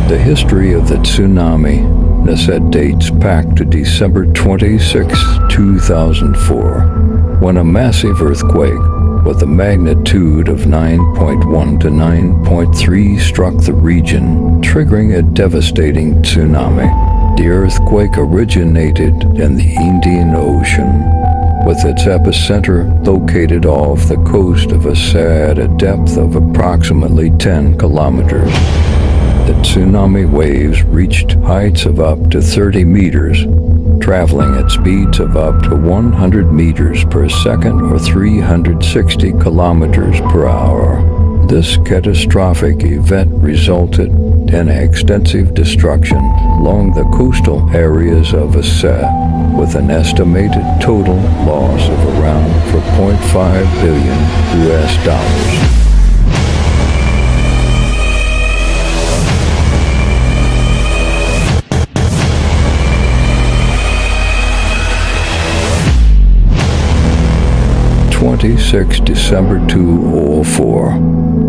The history of the tsunami. This dates back to December 26, 2004, when a massive earthquake with a magnitude of 9.1 to 9.3 struck the region, triggering a devastating tsunami. The earthquake originated in the Indian Ocean, with its epicenter located off the coast of Aceh at a depth of approximately 10 kilometers. The tsunami waves reached heights of up to 30 meters, traveling at speeds of up to 100 meters per second or 360 kilometers per hour. This catastrophic event resulted in extensive destruction along the coastal areas of Aceh, with an estimated total loss of around $4.5 billion. 26 December 2004.